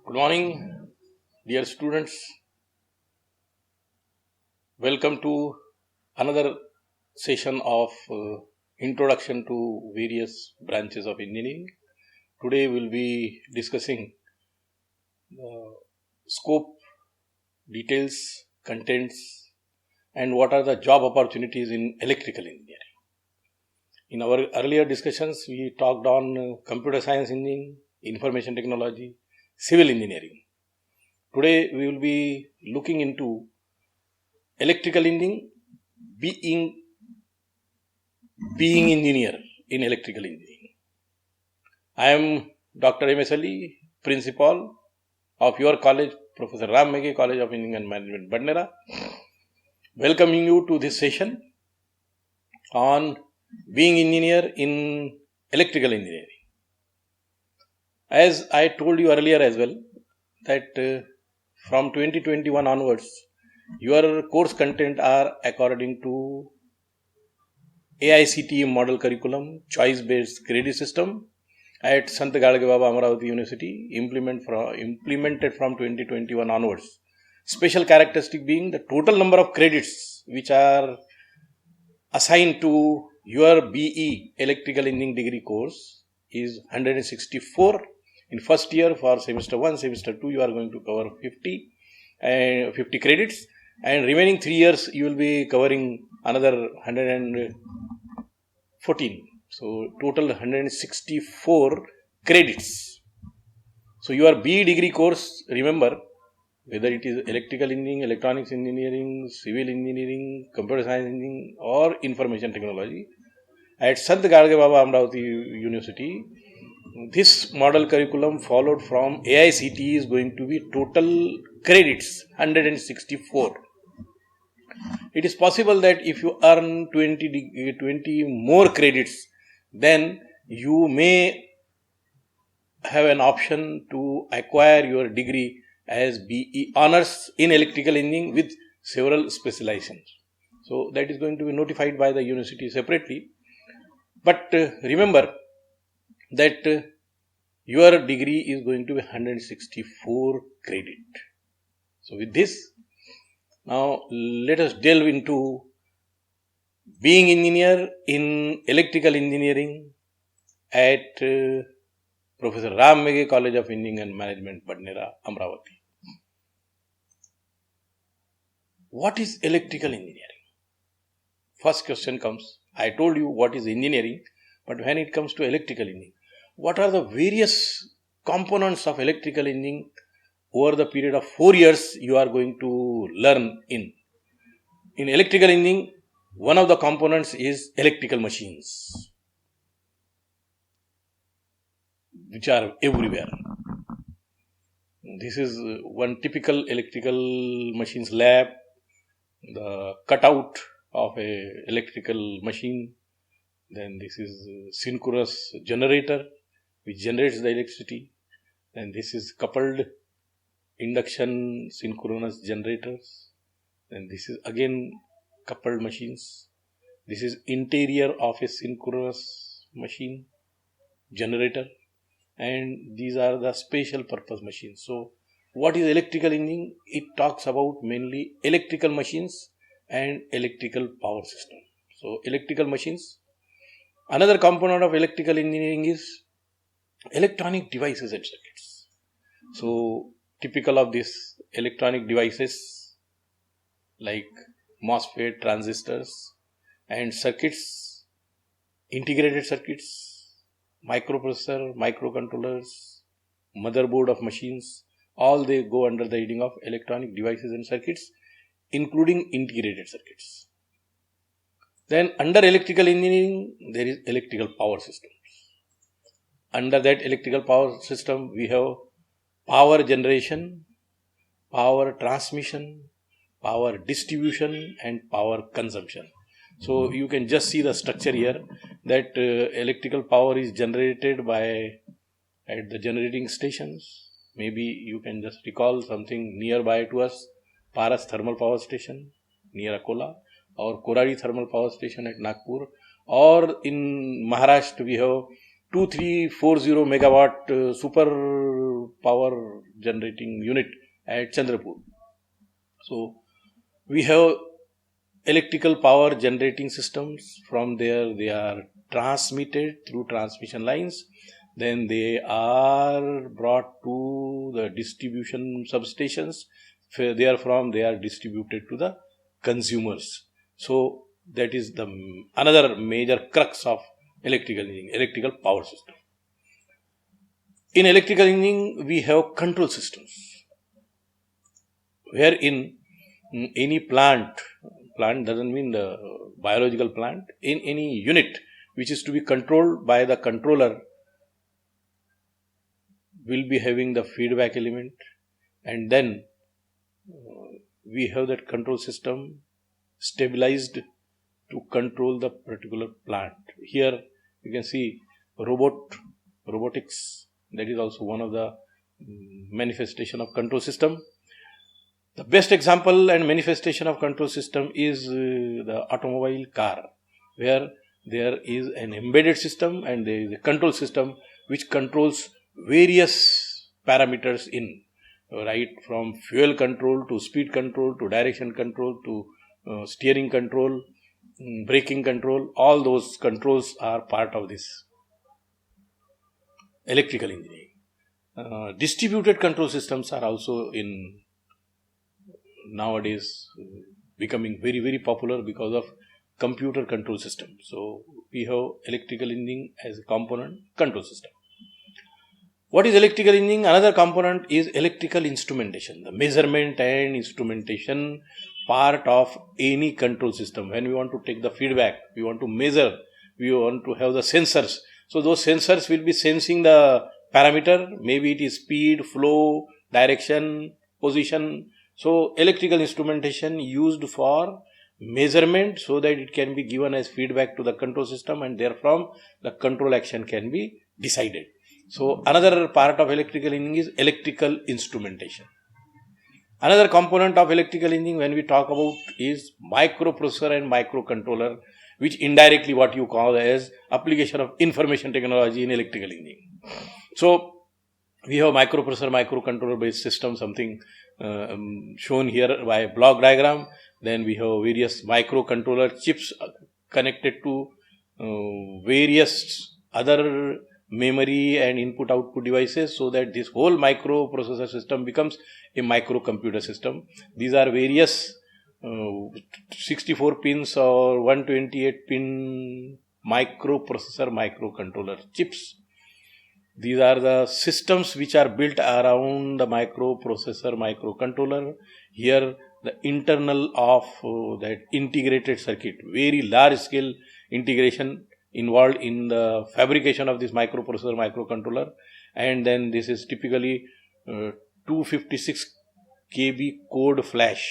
Good morning, dear students. Welcome to another session of Introduction to various branches of engineering. Today we'll be discussing the scope, details, contents, and what are the job opportunities in electrical engineering. In our earlier discussions, we talked on computer science engineering, information technology, civil engineering. Today we will be looking into electrical engineering, being engineer in electrical engineering. I am Dr. M.S. Ali, principal of your college, Professor Ram Meghe College of Engineering and Management, Badnera, welcoming you to this session on being engineer in electrical engineering. As I told you earlier as well, that from 2021 onwards, your course content are according to AICTE model curriculum, choice-based credit system at Sant Gadge Baba Amravati University, implemented from 2021 onwards. Special characteristic being the total number of credits which are assigned to your BE electrical engineering degree course is 164. In first year for semester 1, semester 2 you are going to cover 50 credits, and remaining 3 years you will be covering another 114. So total 164 credits. So your BE degree course, remember, whether it is electrical engineering, electronics engineering, civil engineering, computer science engineering, or information technology, at Sant Gadge Baba Amravati University, this model curriculum followed from AICTE is going to be total credits 164. It is possible that if you earn 20 more credits, then you may have an option to acquire your degree as BE honors in electrical engineering with several specializations. So that is going to be notified by the university separately. But remember that your degree is going to be 164 credit. So with this, now let us delve into being engineer in electrical engineering at Professor Ram Meghe College of Engineering and Management, Badnera, Amravati. What is electrical engineering? First question comes, I told you what is engineering, but when it comes to electrical engineering, what are the various components of electrical engineering over the period of 4 years you are going to learn in? In electrical engineering, one of the components is electrical machines, which are everywhere. This is one typical electrical machines lab, the cutout of a electrical machine. Then this is synchronous generator which generates the electricity. Then this is coupled induction synchronous generators. Then this is again coupled machines. This is interior of a synchronous machine generator, and these are the special purpose machines. So what is electrical engineering? It talks about mainly electrical machines and electrical power system. So electrical machines. Another component of electrical engineering is electronic devices and circuits. So typical of these electronic devices like MOSFET, transistors, and circuits, integrated circuits, microprocessor, microcontrollers, motherboard of machines, all they go under the heading of electronic devices and circuits, including integrated circuits. Then under electrical engineering, there is electrical power systems. Under that electrical power system, we have power generation, power transmission, power distribution, and power consumption. So you can just see the structure here, that electrical power is generated at the generating stations. Maybe you can just recall something nearby to us, Paras Thermal Power Station near Akola, or Koradi Thermal Power Station at Nagpur, or in Maharashtra we have 2340 megawatt super power generating unit at Chandrapur. So we have electrical power generating systems. From there they are transmitted through transmission lines. Then they are brought to the distribution substations. Therefrom they are distributed to the consumers. So that is the another major crux of electrical engineering, electrical power system. In electrical engineering, we have control systems, wherein any plant doesn't mean the biological plant, in any unit which is to be controlled by the controller will be having the feedback element, and then we have that control system stabilized to control the particular plant. Here you can see robotics, that is also one of the manifestation of control system. The best example and manifestation of control system is the automobile car, where there is an embedded system and there is a control system which controls various parameters in, right from fuel control to speed control to direction control to steering control, braking control. All those controls are part of this electrical engineering. Distributed control systems are also in nowadays becoming very, very popular because of computer control system. So we have electrical engineering as a component control system. What is electrical engineering? Another component is electrical instrumentation, the measurement and instrumentation part of any control system. When we want to take the feedback, we want to measure, we want to have the sensors. So those sensors will be sensing the parameter, maybe it is speed, flow, direction, position. So electrical instrumentation used for measurement so that it can be given as feedback to the control system, and therefrom the control action can be decided. So another part of electrical engineering is electrical instrumentation. Another component of electrical engineering when we talk about is microprocessor and microcontroller, which indirectly what you call as application of information technology in electrical engineering. So we have microprocessor, microcontroller based system, something shown here by block diagram. Then we have various microcontroller chips connected to various other memory and input output devices, so that this whole microprocessor system becomes a microcomputer system. These are various 64 pins or 128 pin microprocessor microcontroller chips. These are the systems which are built around the microprocessor microcontroller. Here the internal of that integrated circuit, very large scale integration involved in the fabrication of this microprocessor microcontroller. And then this is typically 256 KB code flash.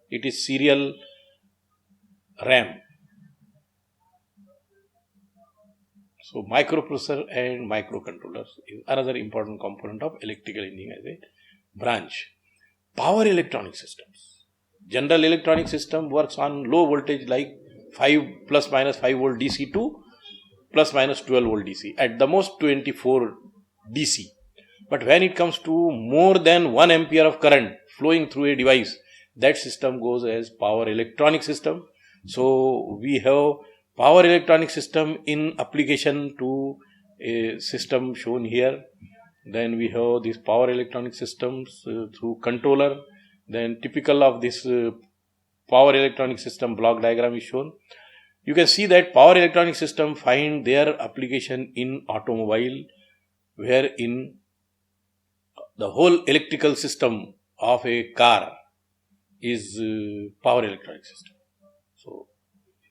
It is serial RAM. So microprocessor and microcontrollers is another important component of electrical engineering as a branch. Power electronic systems. General electronic system works on low voltage like 5 plus minus 5 volt DC to plus minus 12 volt DC, at the most 24 DC. But when it comes to more than 1 ampere of current flowing through a device, that system goes as power electronic system. So we have power electronic system in application to a system shown here. Then we have these power electronic systems through controller. Then typical of this power electronic system block diagram is shown. You can see that power electronic system find their application in automobile, wherein the whole electrical system of a car is power electronic system. So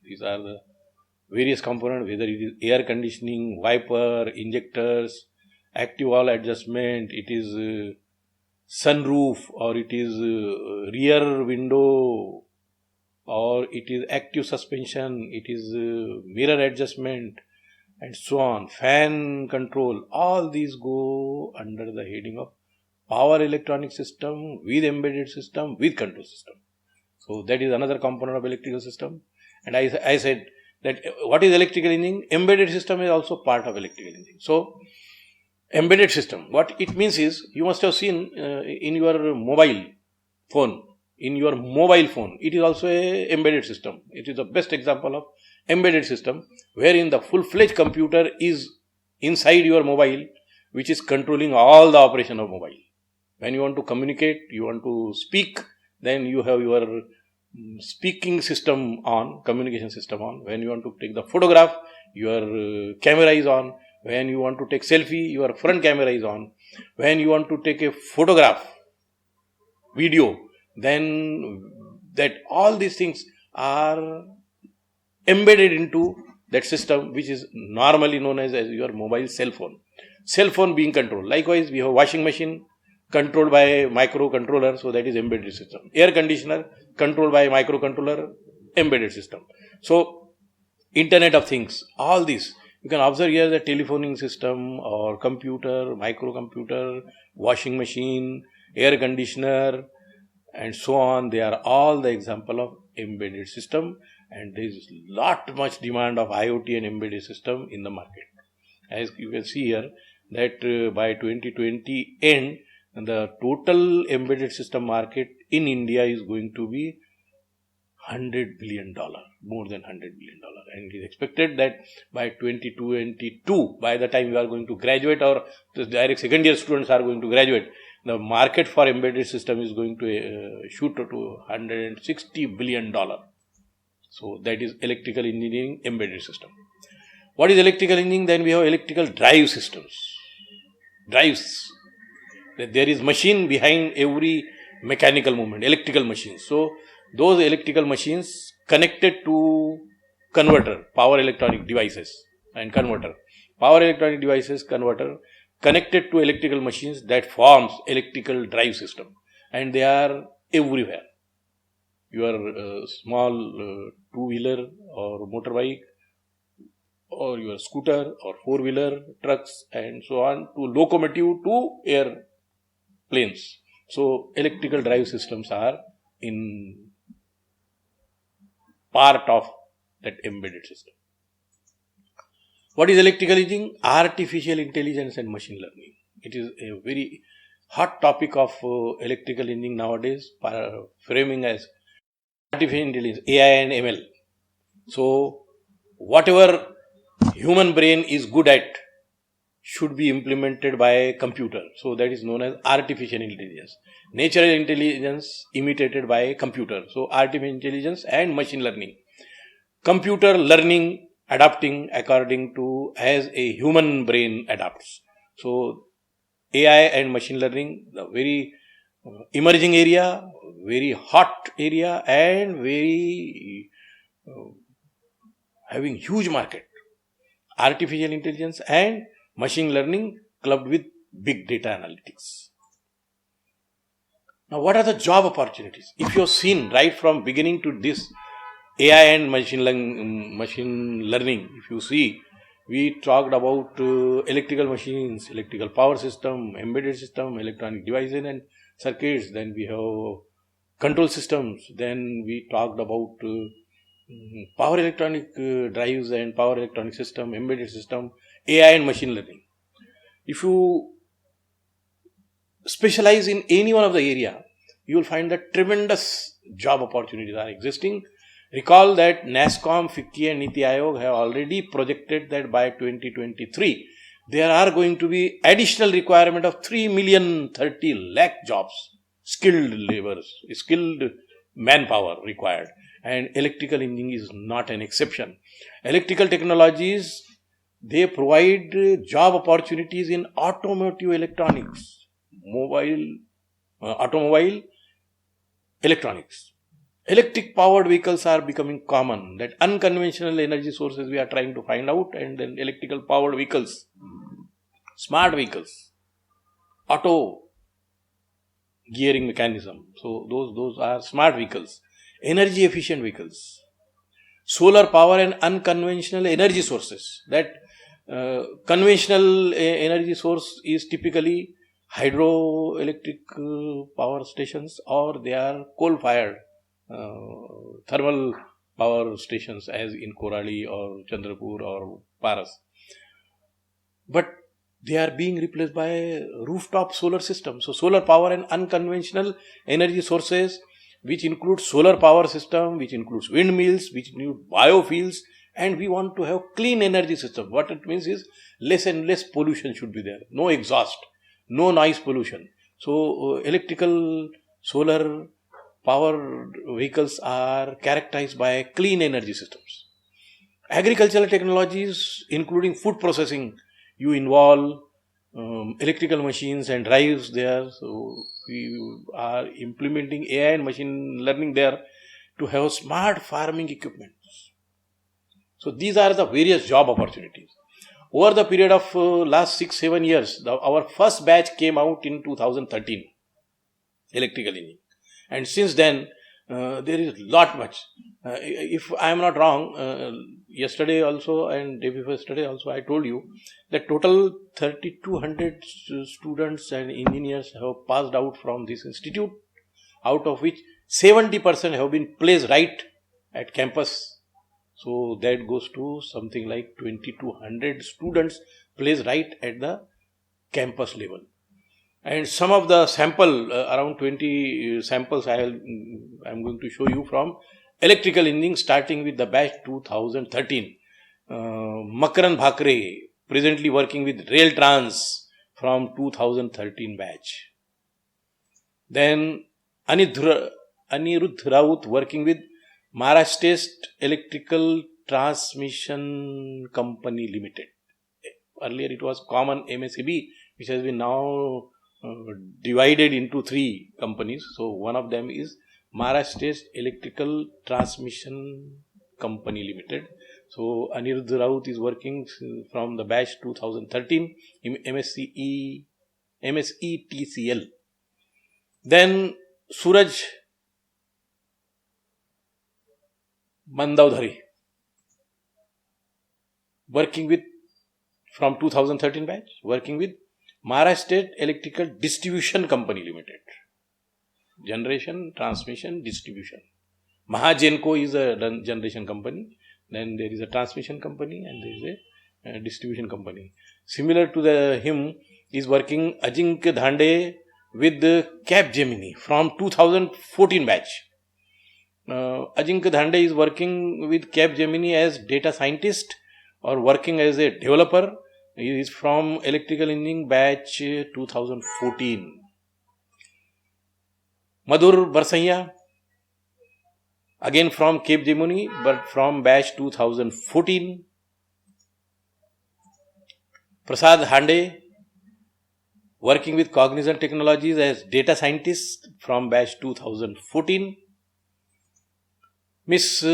these are the various components, whether it is air conditioning, wiper, injectors, active wall adjustment, it is sunroof, or it is rear window, or it is active suspension, it is mirror adjustment, and so on, fan control. All these go under the heading of power electronic system with embedded system with control system. So that is another component of electrical system. And I said that what is electrical engineering? Embedded system is also part of electrical engineering. So Embedded system. What it means is, you must have seen in your mobile phone. In your mobile phone, it is also a embedded system. It is the best example of embedded system, wherein the full-fledged computer is inside your mobile, which is controlling all the operation of mobile. When you want to communicate, you want to speak, then you have your speaking system on, communication system on. When you want to take the photograph, your camera is on. When you want to take selfie, your front camera is on. When you want to take a photograph, video, then that all these things are embedded into that system, which is normally known as your mobile cell phone. Cell phone being controlled. Likewise, we have washing machine controlled by microcontroller, so that is embedded system. Air conditioner controlled by microcontroller, embedded system. So, Internet of Things, all these. You can observe here the telephoning system or computer, microcomputer, washing machine, air conditioner, and so on. They are all the example of embedded system, and there is lot much demand of IoT and embedded system in the market. As you can see here, that by 2020 end, the total embedded system market in India is going to be $100 billion, more than $100 billion. And it is expected that by 2022, by the time we are going to graduate, or the direct second year students are going to graduate, the market for embedded system is going to shoot to $160 billion. So that is electrical engineering embedded system. What is electrical engineering? Then we have electrical drive systems. Drives. There is machine behind every mechanical movement, electrical machines. So those electrical machines connected to converter, power electronic devices and converter. Power electronic devices, converter, connected to electrical machines, that forms electrical drive system. And they are everywhere. Your small two-wheeler or motorbike, or your scooter or four-wheeler, trucks and so on, to locomotive to airplanes. So electrical drive systems are in part of that embedded system. What is electrical engineering? Artificial intelligence and machine learning. It is a very hot topic of electrical engineering nowadays, framing as artificial intelligence, AI and ML. So whatever human brain is good at should be implemented by a computer. So that is known as artificial intelligence. Natural intelligence imitated by a computer. So artificial intelligence and machine learning. Computer learning, adapting according to as a human brain adapts. So AI and machine learning, the very emerging area, very hot area, and very having huge market. Artificial intelligence and machine learning clubbed with big data analytics. Now, what are the job opportunities? If you have seen right from beginning to this AI and machine learning, if you see, we talked about electrical machines, electrical power system, embedded system, electronic devices and circuits. Then we have control systems. Then we talked about power electronic drives and power electronic system, embedded system, AI and machine learning. If you specialize in any one of the area, you will find that tremendous job opportunities are existing. Recall that NASSCOM, FICCI and NITI Aayog have already projected that by 2023, there are going to be additional requirement of 3,030,000 jobs, skilled laborers, skilled manpower required. And electrical engineering is not an exception. Electrical technologies, they provide job opportunities in automotive electronics, automobile electronics. Electric powered vehicles are becoming common. That unconventional energy sources we are trying to find out, and then electrical powered vehicles, smart vehicles, auto gearing mechanism. So those are smart vehicles. Energy efficient vehicles, solar power and unconventional energy sources. That conventional energy source is typically hydroelectric power stations, or they are coal fired thermal power stations as in Korali or Chandrapur or Paras. But they are being replaced by rooftop solar systems. So solar power and unconventional energy sources, which include solar power system, which includes windmills, which include biofuels, and we want to have clean energy system. What it means is less and less pollution should be there. No exhaust, no noise pollution. So electrical, solar power vehicles are characterized by clean energy systems. Agricultural technologies, including food processing, you involve electrical machines and drives there. So we are implementing AI and machine learning there to have smart farming equipment. So these are the various job opportunities. Over the period of last 6-7 years, our first batch came out in 2013, electrical engineering. And since then, there is lot much. If I am not wrong, yesterday also and day before yesterday also I told you that total 3,200 students and engineers have passed out from this institute, out of which 70% have been placed right at campus. So that goes to something like 2,200 students placed right at the campus level. And some of the sample, around 20 samples I am going to show you from electrical engineering, starting with the batch 2013. Makaran Bhakre, presently working with Rail Trans from 2013 batch. Then Anirudh Raut, working with Maharashtra State Electrical Transmission Company Limited. Earlier it was common MSEB, which has been now divided into 3 companies. So one of them is Maharashtra State Electrical Transmission Company Limited. So Anirudh Raut is working from the batch 2013 in MSETCL. Then Suraj Mandavdhari, working with, from 2013 batch, working with Maharashtra State Electrical Distribution Company Limited. Generation, transmission, distribution. Mahagenco is a generation company. Then there is a transmission company and there is a distribution company. Similar to him is working Ajinkya Dhande with Capgemini from 2014 batch. Ajinkya Dhande is working with Capgemini as data scientist or working as a developer. He is from electrical engineering batch 2014. Madhur Barsaiya, again from Capgemini but from batch 2014. Prasad Hande, working with Cognizant Technologies as data scientist from batch 2014. Miss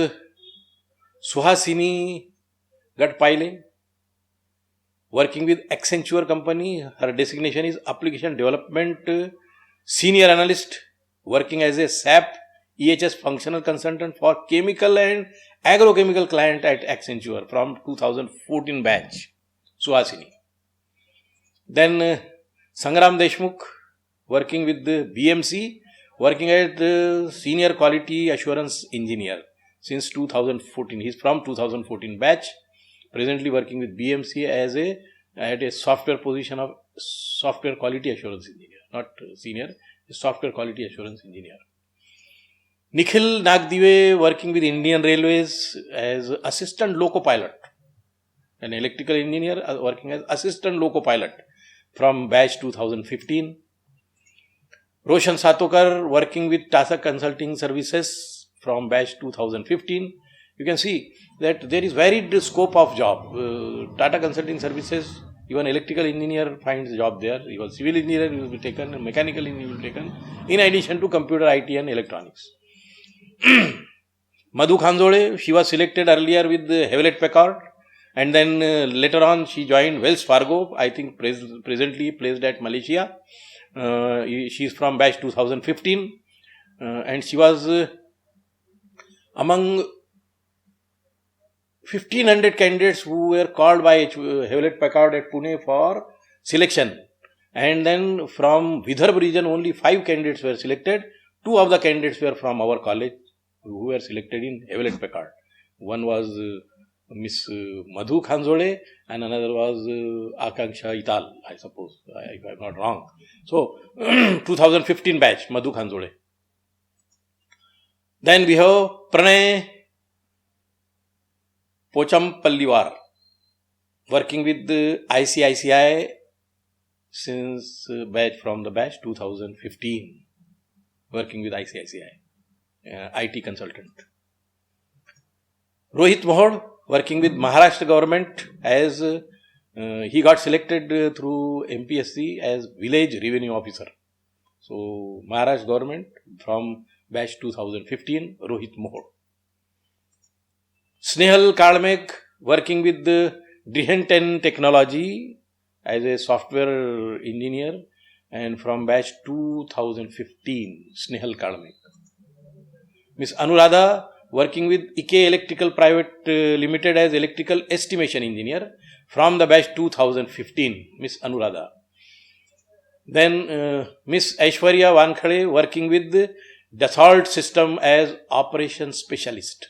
Suhasini Gatpaile, working with Accenture company. Her designation is Application Development Senior Analyst, working as a SAP EHS Functional Consultant for Chemical and Agrochemical client at Accenture from 2014 batch. Suhasini. Then Sangram Deshmukh, working with the BMC, working as Senior Quality Assurance Engineer since 2014. He is from 2014 batch. Presently working with BMC as at a software position of Software Quality Assurance Engineer, not senior, Software Quality Assurance Engineer. Nikhil Nagdive, working with Indian Railways as Assistant Loco Pilot. An electrical engineer working as Assistant Loco Pilot from batch 2015. Roshan Satokar, working with Tata Consulting Services from batch 2015. You can see that there is varied scope of job. Tata Consulting Services, even electrical engineer finds job there. Even civil engineer will be taken, and mechanical engineer will be taken, in addition to computer, IT and electronics. Madhu Khanzode, she was selected earlier with Hewlett Packard, and then later on she joined Wells Fargo, I think presently placed at Malaysia. She is from batch 2015, and she was among 1,500 candidates who were called by Hewlett Packard at Pune for selection. And then from Vidarbha region, only 5 candidates were selected. 2 of the candidates were from our college who were selected in Hewlett Packard. One was Miss Madhu Khanzole, and another was Akanksha Ital, I suppose, if I'm not wrong. So, 2015 batch, Madhu Khanzole. Then we have Pranay Pochampalliwar, working with ICICI since batch from the batch 2015, working with ICICI, IT consultant. Rohit Mohod, working with Maharashtra government as he got selected through MPSC as village revenue officer. So Maharashtra government from batch 2015, Rohit Mohod. Snehal Kalmek, working with Drihenten Technology as a software engineer, and from batch 2015, Snehal Kalmek. Miss Anuradha, working with IKE Electrical Private Limited as electrical estimation engineer from the batch 2015, Miss Anuradha. Then Miss Aishwarya Wankhade, working with Dassault System as operations specialist,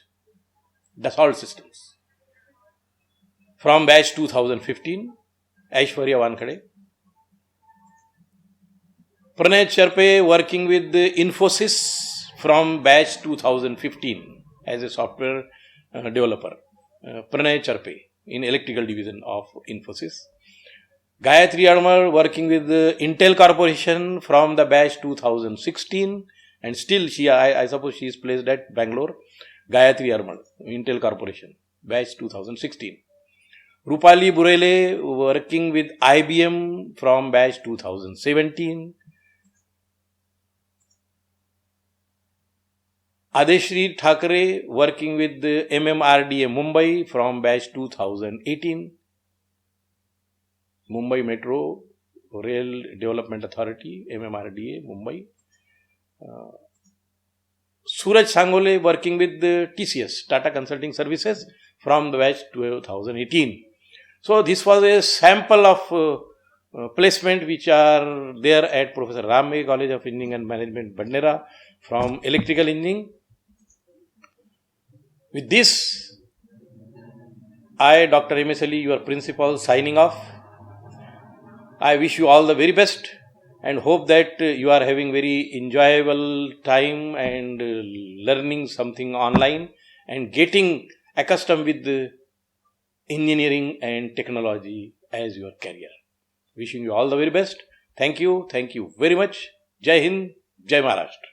Dassault Systems, from batch 2015, Aishwarya Wankhade. Pranay Charpe, working with Infosys from batch 2015 as a software developer, Pranay Charpe in electrical division of Infosys. Gayatri Admar, working with Intel Corporation from the batch 2016, and still I suppose she is placed at Bangalore. Gayatri Admar, Intel Corporation, batch 2016. Rupali Burele, working with IBM from batch 2017. Adeshri Thakre, working with MMRDA Mumbai from batch 2018. Mumbai Metro Rail Development Authority, MMRDA Mumbai. Suraj Sangole, working with TCS, Tata Consulting Services, from the batch 2018. So this was a sample of placement which are there at Professor Ramve College of Engineering and Management, Bandera, from electrical engineering. With this, I, Dr. M.S. Ali, your principal, signing off. I wish you all the very best and hope that you are having very enjoyable time and learning something online and getting accustomed with engineering and technology as your career. Wishing you all the very best. Thank you very much. Jai Hind, Jai Maharashtra.